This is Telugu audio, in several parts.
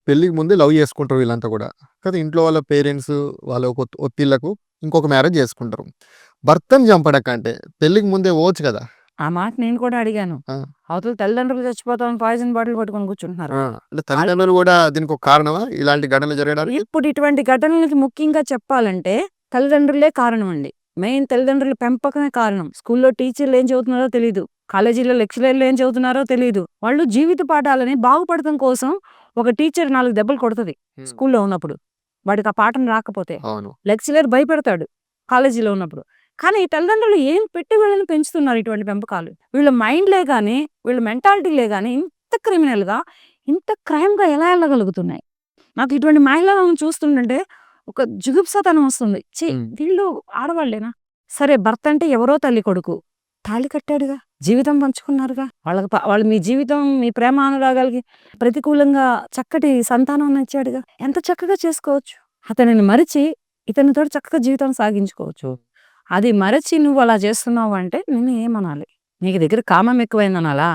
పెళ్ళికి ముందే లవ్ చేసుకుంటారు వీళ్ళంతా కూడా. కాతే ఇంట్లో వాళ్ళ పేరెంట్స్ వాళ్ళ ఒత్తిళ్ళకు ఇంకొక మ్యారేజ్ చేసుకుంటారు. భర్తని చంపడం కంటే పెళ్ళికి ముందే పోవచ్చు కదా! ఆ మాట నేను కూడా అడిగాను. ఆ! అవతల తల్లిదండ్రులు చచ్చిపోతామని పాయిజన్ బాటిల్ పట్టుకొని కూర్చుంటున్నారు. ఆ! అంటే తల్లిదండ్రులు కూడా దీనికొక కారణమా? ఇలాంటి ఘటనలు జరగడానికి? ఇప్పుడు ఇటువంటి ఘటనలకి ముఖ్యంగా చెప్పాలంటే తల్లిదండ్రులే కారణమండి. మెయిన్ తల్లిదండ్రుల పెంపకమే కారణం. స్కూల్లో టీచర్లు ఏం చెబుతున్నారో తెలీదు. కాలేజీలో లెక్చరర్లు ఏం చెబుతున్నారో తెలీదు. వాళ్ళు జీవిత పాఠాలని బాగుపడటం కోసం ఒక టీచర్ 4 దెబ్బలు కొడతది స్కూల్లో ఉన్నప్పుడు. వాడికి ఆ పాఠం రాకపోతే. అవును. లెక్చరర్ భయపెడతాడు కాలేజీలో ఉన్నప్పుడు. కానీ ఈ తల్లిదండ్రులు ఏం పెట్టి వీళ్ళని పెంచుతున్నారు ఇటువంటి పెంపకాలు. వీళ్ళ మైండ్‌లే గాని, వీళ్ళ మెంటాలిటీలే గాని ఇంత క్రిమినల్‌గా, ఇంత క్రైమ్‌గా ఎలా ఎళ్ళగలుగుతున్నాయి? నాకు ఇటువంటి మహిళలను చూస్తుంటుంటే ఒక జుగుప్సతనం వస్తుంది. ఛీ! వీళ్ళు ఆడవాళ్ళేనా? సరే భర్త అంటే ఎవరో తల్లి కొడుకు. తాళి కట్టాడుగా. జీవితం పంచుకున్నారుగా. వాళ్ళు మీ జీవితం, మీ ప్రేమ అనురాగాలకి ప్రతికూలంగా చక్కటి సంతానాన్నిచ్చాడుగా. ఎంత చక్కగా చేసుకోవచ్చు. అతనిని మరిచి ఇతనితోటి చక్కగా జీవితం సాగించుకోవచ్చు. అది మరచి నువ్వు అలా చేస్తున్నావు అంటే నిన్ను ఏమనాలి? నీకు దగ్గర కామం ఎక్కువైందనాలా?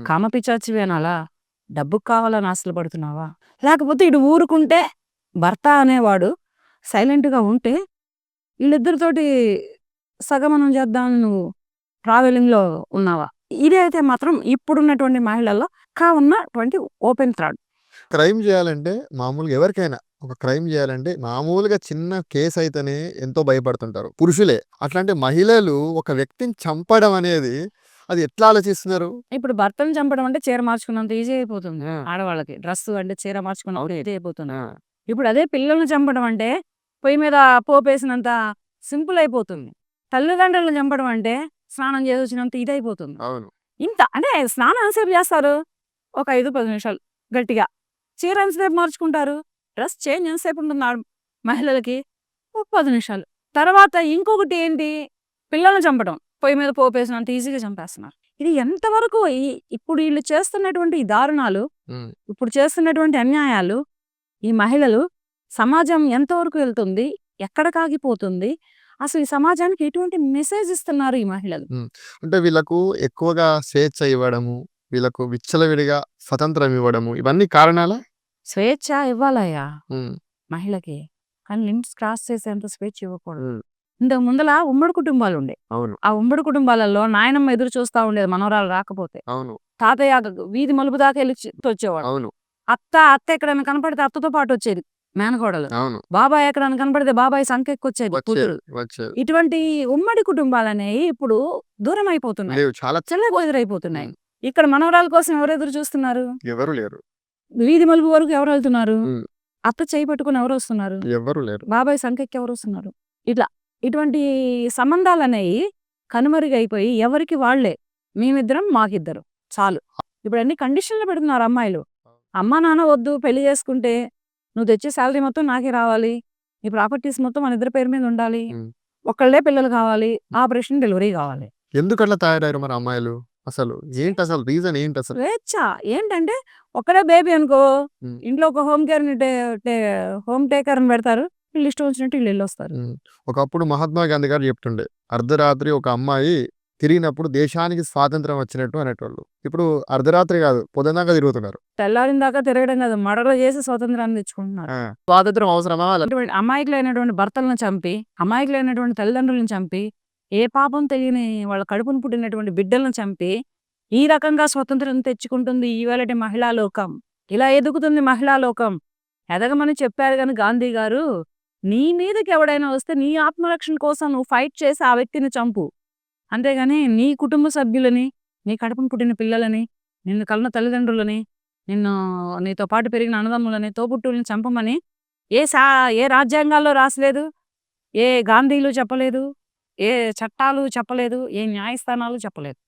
కామపిశాచివి అనాలా? డబ్బుకు కావాలని ఆశలు పడుతున్నావా? లేకపోతే ఇటు ఊరుకుంటే భర్త అనేవాడు సైలెంట్‌గా ఉంటే వీళ్ళిద్దరితోటి సగమనం చేద్దామని నువ్వు ట్రావెలింగ్‌లో ఉన్నావా? ఇదైతే మాత్రం ఇప్పుడున్నటువంటి మహిళల్లో ఉన్నటువంటి ఓపెన్ థ్రాట్. క్రైమ్ చేయాలంటే మామూలుగా ఎవరికైనా ఒక క్రైమ్ చేయాలంటే మామూలుగా చిన్న కేసు అయితేనే ఎంతో భయపడుతుంటారు పురుషులే. అట్లాంటి మహిళలు ఒక వ్యక్తిని చంపడం అనేది అది ఎట్లా ఆలోచిస్తున్నారు? ఇప్పుడు భర్తను చంపడం అంటే చీర మార్చుకున్నంత ఈజీ అయిపోతుంది ఆడవాళ్ళకి. డ్రెస్ అంటే చీర మార్చుకున్నంత ఈజీ అయిపోతుంది. ఇప్పుడు అదే పిల్లల్ని చంపడం అంటే పొయ్యి మీద పోపేసినంత సింపుల్ అయిపోతుంది. తల్లిదండ్రులను చంపడం అంటే స్నానం చేసి వచ్చినంత ఇదైపోతుంది. అవును. ఇంత అంటే స్నానం ఎంతసేపు చేస్తారు? ఒక 5-10 నిమిషాలు గట్టిగా. చీర ఎంతసేపు మార్చుకుంటారు? డ్రెస్ చేంజ్ ఎంతసేపు ఉంటుంది మహిళలకి? ఒక 10 నిమిషాలు. తర్వాత ఇంకొకటి ఏంటి? పిల్లల్ని చంపడం. పొయ్యి మీద పోపేసినంత ఈజీగా చంపేస్తున్నారు. ఇది ఎంతవరకు ఇప్పుడు వీళ్ళు చేస్తున్నటువంటి ఈ దారుణాలు, ఇప్పుడు చేస్తున్నటువంటి అన్యాయాలు, ఈ మహిళలు సమాజం ఎంతవరకు వెళ్తుంది? ఎక్కడికి ఆగిపోతుంది? అసలు ఈ సమాజానికి ఎటువంటి మెసేజ్ ఇస్తున్నారు ఈ మహిళలు? అంటే వీళ్ళకు ఎక్కువగా స్వేచ్ఛ ఇవ్వడము, వీళ్ళకు విచ్చలవిడిగా స్వతంత్రం ఇవ్వడము ఇవన్నీ కారణాలా? స్వేచ్ఛ ఇవ్వాలయ్యా మహిళకి. కానీ లిమిట్స్ క్రాస్ చేసేంత స్వేచ్ఛ ఇవ్వకూడదు. ఇంతకు ముందల ఉమ్మడి కుటుంబాలు ఉండే. అవును. ఆ ఉమ్మడి కుటుంబాలలో నాయనమ్మ ఎదురు చూస్తా ఉండేది మనవరాలు రాకపోతే. అవును. తాతయ్య వీధి మలుపు దాకా వెళ్ళి వచ్చేవాడు. అవును. అత్త ఎక్కడైనా కనపడితే అత్తతో పాటు వచ్చేది మేనకోడలు. అవును. బాబాయ్ ఎక్కడైనా కనపడితే బాబాయ్ సంకెక్కొచ్చేది కూతురు. వచ్చేది. ఇటువంటి ఉమ్మడి కుటుంబాలనేవి ఇప్పుడు దూరం అయిపోతున్నాయి. లేవు. చాలా చెల్లెకు ఎదురైపోతున్నాయి. ఇక్కడ మనవరాల కోసం ఎవరు ఎదురు చూస్తున్నారు? ఎవరు లేరు. వీధి మలుపు వరకు ఎవరు వెళ్తున్నారు? అత్త చేయి పట్టుకుని ఎవరు వస్తున్నారు? ఎవరు లేరు. బాబాయ్ సంకెక్కి ఎవరు వస్తున్నారు? ఇటువంటి సంబంధాలనేవి కనుమరుగైపోయి ఎవరికి వాళ్లే మేమిద్దరం మాకిద్దరు చాలు. ఇప్పుడు అన్ని కండిషన్లు పెడుతున్నారు అమ్మాయిలు. అమ్మా నాన్న వద్దు పెళ్లి చేసుకుంటే నువ్వు తెచ్చే శాలరీ మొత్తం నాకే రావాలి, నీ ప్రాపర్టీస్ మొత్తం మన ఇద్దరి పేరు మీద ఉండాలి, ఒక్కళ్ళే పిల్లలు కావాలి, ఆపరేషన్ డెలివరీ కావాలి. ఎందుకట్లా తయారయ్యారు మరి అమ్మాయిలు? అసలు ఏంటి అసలు రీజన్ ఏంటి అసలు? స్వేచ్ఛ ఏంటంటే ఒక్కడే బేబీ అనుకో ఇంట్లో ఒక హోమ్ టేకర్ అని పెడతారు. వీళ్ళు ఇష్టం వచ్చినట్టు వీళ్ళు వెళ్ళొస్తారు. ఒకప్పుడు మహాత్మా గాంధీ గారు చెప్తుండే అర్ధరాత్రి ఒక అమ్మాయి తిరిగినప్పుడు దేశానికి స్వాతంత్రం వచ్చినట్టు అనేటోళ్ళు. ఇప్పుడు అర్ధరాత్రి కాదు పొద్దున్నాక తిరుగుతున్నారు. తెల్లారిన దాకా తిరగడం కాదు, మర్డర్ చేసి స్వాతంత్రాన్ని తెచ్చుకుంటున్నారు. స్వాతంత్రం అవసరమా? అమాయకులైనటువంటి భర్తలను చంపి, అమాయకులైనటువంటి తల్లిదండ్రులను చంపి, ఏ పాపం తెలియని వాళ్ళ కడుపును పుట్టినటువంటి బిడ్డలను చంపి ఈ రకంగా స్వతంత్రం తెచ్చుకుంటుంది ఈవేళటి మహిళా లోకం. ఇలా ఎదుగుతుంది మహిళా లోకం. ఎదగమని చెప్పారు కానీ గాంధీ గారు, నీ మీదకి ఎవడైనా వస్తే నీ ఆత్మరక్షణ కోసం నువ్వు ఫైట్ చేసి ఆ వ్యక్తిని చంపు, అంతేగాని నీ కుటుంబ సభ్యులని, నీ కడుపును పుట్టిన పిల్లలని, నిన్ను కన్న తల్లిదండ్రులని, నీతో పాటు పెరిగిన అన్నదమ్ములని, తోబుట్టువులని చంపమని ఏ రాజ్యాంగాల్లో రాసలేదు, ఏ గాంధీలు చెప్పలేదు, ఏ చట్టాలు చెప్పలేదు, ఏ న్యాయస్థానాలు చెప్పలేదు.